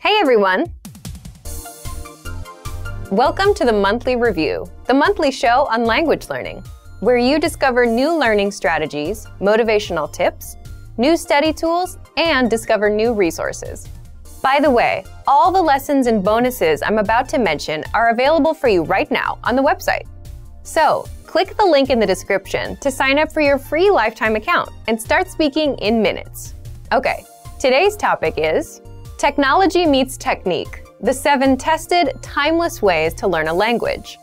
Hey everyone! Welcome to the Monthly Review, the monthly show on language learning, where you discover new learning strategies, motivational tips, new study tools, and discover new resources. By the way, all the lessons and bonuses I'm about to mention are available for you right now on the website. So, click the link in the description to sign up for your free lifetime account and start speaking in minutes. Okay, today's topic is Technology Meets Technique, the 7 tested, timeless ways to learn a language.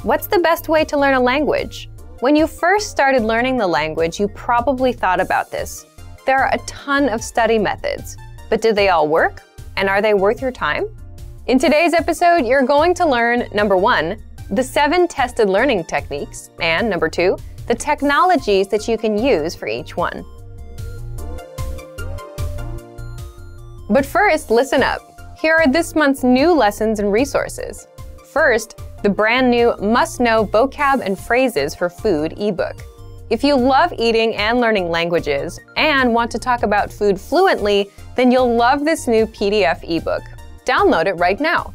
What's the best way to learn a language? When you first started learning the language, you probably thought about this. There are a ton of study methods, but do they all work? And are they worth your time? In today's episode, you're going to learn, number 1, the 7 tested learning techniques, and number 2, the technologies that you can use for each one. But first, listen up. Here are this month's new lessons and resources. First, the brand new must-know vocab and phrases for food ebook. If you love eating and learning languages and want to talk about food fluently, then you'll love this new PDF ebook. Download it right now.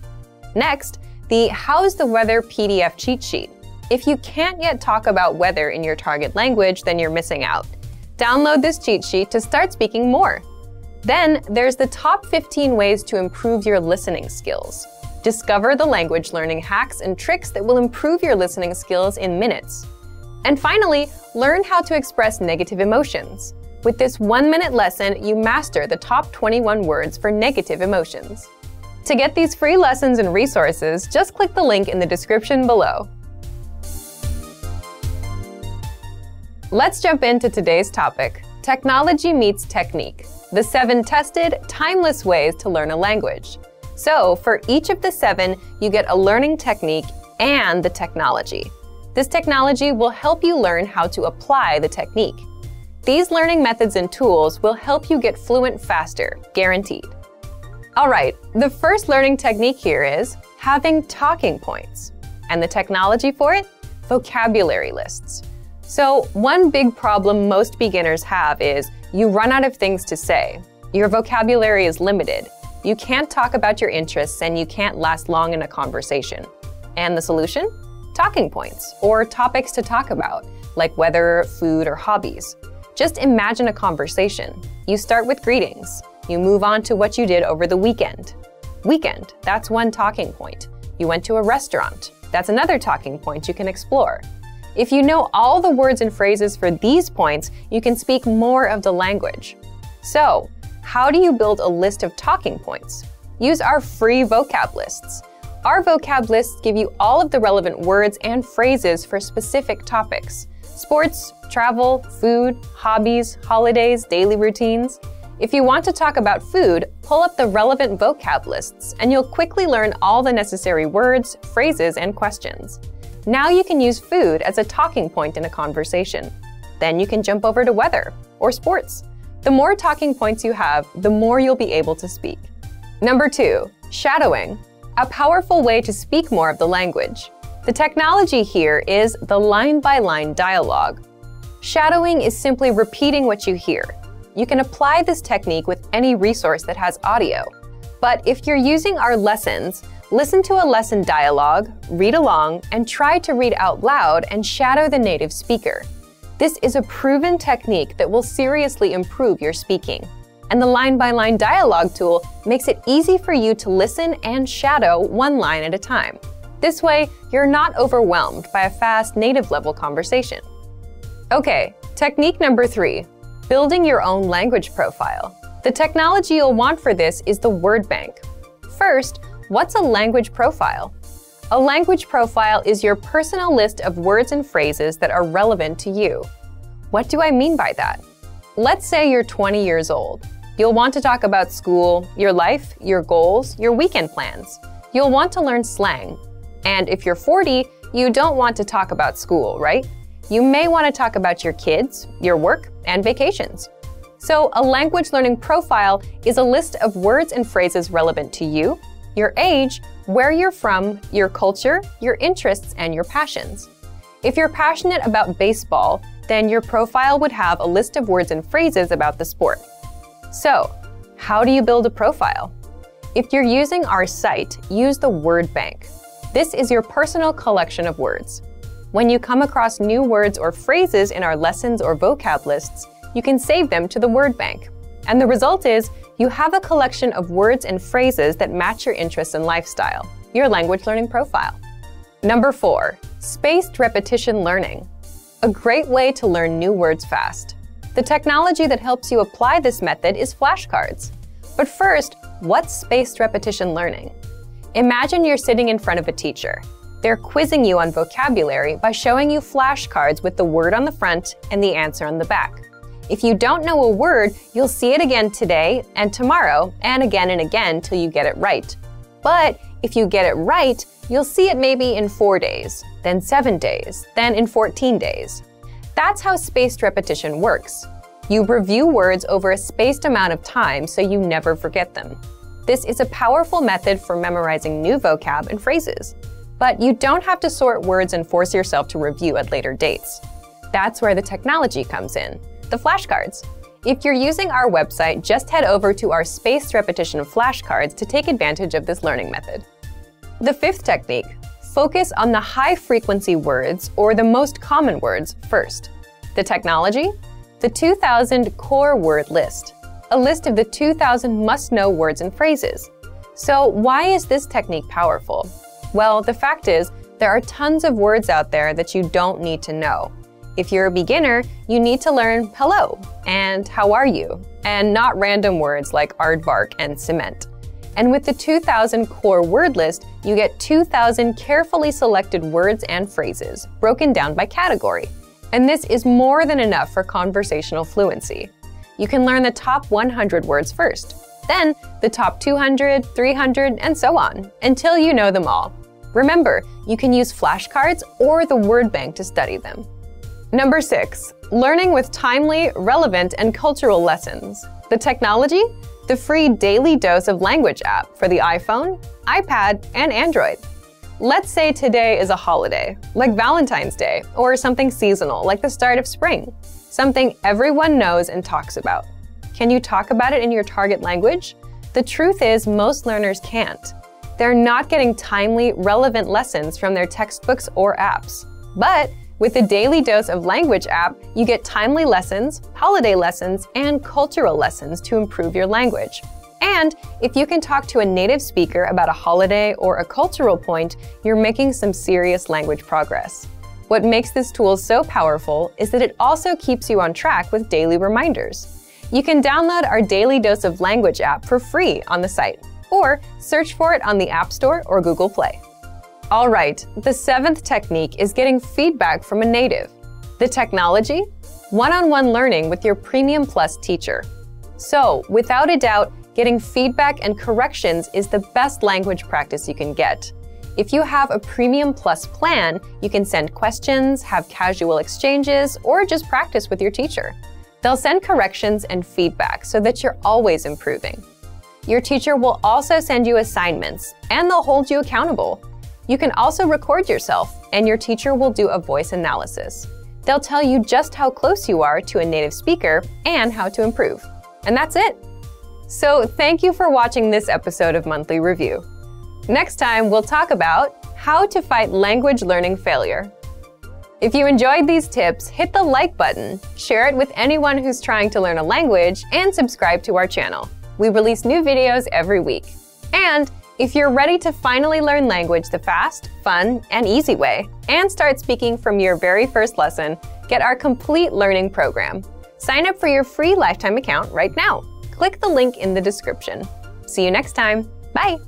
Next, the How's the Weather PDF cheat sheet. If you can't yet talk about weather in your target language, then you're missing out. Download this cheat sheet to start speaking more. Then, there's the top 15 ways to improve your listening skills. Discover the language learning hacks and tricks that will improve your listening skills in minutes. And finally, learn how to express negative emotions. With this 1-minute lesson, you master the top 21 words for negative emotions. To get these free lessons and resources, just click the link in the description below. Let's jump into today's topic, Technology Meets Technique, the 7 tested, timeless ways to learn a language. So, for each of the 7, you get a learning technique and the technology. This technology will help you learn how to apply the technique. These learning methods and tools will help you get fluent faster, guaranteed. All right, the first learning technique here is having talking points. And the technology for it? Vocabulary lists. So, one big problem most beginners have is you run out of things to say. Your vocabulary is limited. You can't talk about your interests and you can't last long in a conversation. And the solution? Talking points, or topics to talk about, like weather, food, or hobbies. Just imagine a conversation. You start with greetings. You move on to what you did over the weekend. Weekend, that's one talking point. You went to a restaurant. That's another talking point you can explore. If you know all the words and phrases for these points, you can speak more of the language. So, how do you build a list of talking points? Use our free vocab lists. Our vocab lists give you all of the relevant words and phrases for specific topics: sports, travel, food, hobbies, holidays, daily routines. If you want to talk about food, pull up the relevant vocab lists and you'll quickly learn all the necessary words, phrases, and questions. Now you can use food as a talking point in a conversation. Then you can jump over to weather or sports. The more talking points you have, the more you'll be able to speak. Number 2, shadowing, a powerful way to speak more of the language. The technology here is the line-by-line dialogue. Shadowing is simply repeating what you hear. You can apply this technique with any resource that has audio. But if you're using our lessons, listen to a lesson dialogue, read along, and try to read out loud and shadow the native speaker. This is a proven technique that will seriously improve your speaking. And the line-by-line dialogue tool makes it easy for you to listen and shadow one line at a time. This way, you're not overwhelmed by a fast native-level conversation. Okay, technique number 3, building your own language profile. The technology you'll want for this is the word bank. First, what's a language profile? A language profile is your personal list of words and phrases that are relevant to you. What do I mean by that? Let's say you're 20 years old. You'll want to talk about school, your life, your goals, your weekend plans. You'll want to learn slang. And if you're 40, you don't want to talk about school, right? You may want to talk about your kids, your work, and vacations. So a language learning profile is a list of words and phrases relevant to you, your age, where you're from, your culture, your interests, and your passions. If you're passionate about baseball, then your profile would have a list of words and phrases about the sport. So, how do you build a profile? If you're using our site, use the word bank. This is your personal collection of words. When you come across new words or phrases in our lessons or vocab lists, you can save them to the word bank. And the result is you have a collection of words and phrases that match your interests and lifestyle, your language learning profile. Number 4, spaced repetition learning. A great way to learn new words fast. The technology that helps you apply this method is flashcards. But first, what's spaced repetition learning? Imagine you're sitting in front of a teacher. They're quizzing you on vocabulary by showing you flashcards with the word on the front and the answer on the back. If you don't know a word, you'll see it again today and tomorrow and again till you get it right. But if you get it right, you'll see it maybe in 4 days, then 7 days, then in 14 days. That's how spaced repetition works. You review words over a spaced amount of time so you never forget them. This is a powerful method for memorizing new vocab and phrases. But you don't have to sort words and force yourself to review at later dates. That's where the technology comes in, the flashcards. If you're using our website, just head over to our spaced repetition flashcards to take advantage of this learning method. The 5th technique, focus on the high-frequency words or the most common words first. The technology? The 2000 core word list, a list of the 2000 must-know words and phrases. So why is this technique powerful? Well, the fact is, there are tons of words out there that you don't need to know. If you're a beginner, you need to learn hello and how are you, and not random words like aardvark and cement. And with the 2000 core word list, you get 2000 carefully selected words and phrases, broken down by category. And this is more than enough for conversational fluency. You can learn the top 100 words first, then the top 200, 300, and so on, until you know them all. Remember, you can use flashcards or the word bank to study them. Number 6, learning with timely, relevant, and cultural lessons. The technology? The free Daily Dose of Language app for the iPhone, iPad, and Android. Let's say today is a holiday, like Valentine's Day, or something seasonal, like the start of spring, something everyone knows and talks about. Can you talk about it in your target language? The truth is, most learners can't. They're not getting timely, relevant lessons from their textbooks or apps. But with the Daily Dose of Language app, you get timely lessons, holiday lessons, and cultural lessons to improve your language. And if you can talk to a native speaker about a holiday or a cultural point, you're making some serious language progress. What makes this tool so powerful is that it also keeps you on track with daily reminders. You can download our Daily Dose of Language app for free on the site, or search for it on the App Store or Google Play. All right, the 7th technique is getting feedback from a native. The technology? One-on-one learning with your Premium Plus teacher. So, without a doubt, getting feedback and corrections is the best language practice you can get. If you have a Premium Plus plan, you can send questions, have casual exchanges, or just practice with your teacher. They'll send corrections and feedback so that you're always improving. Your teacher will also send you assignments, and they'll hold you accountable. You can also record yourself, and your teacher will do a voice analysis. They'll tell you just how close you are to a native speaker and how to improve. And that's it. So thank you for watching this episode of Monthly Review. Next time, we'll talk about how to fight language learning failure. If you enjoyed these tips, hit the like button, share it with anyone who's trying to learn a language, and subscribe to our channel. We release new videos every week. And if you're ready to finally learn language the fast, fun, and easy way, and start speaking from your very first lesson, get our complete learning program. Sign up for your free lifetime account right now. Click the link in the description. See you next time. Bye!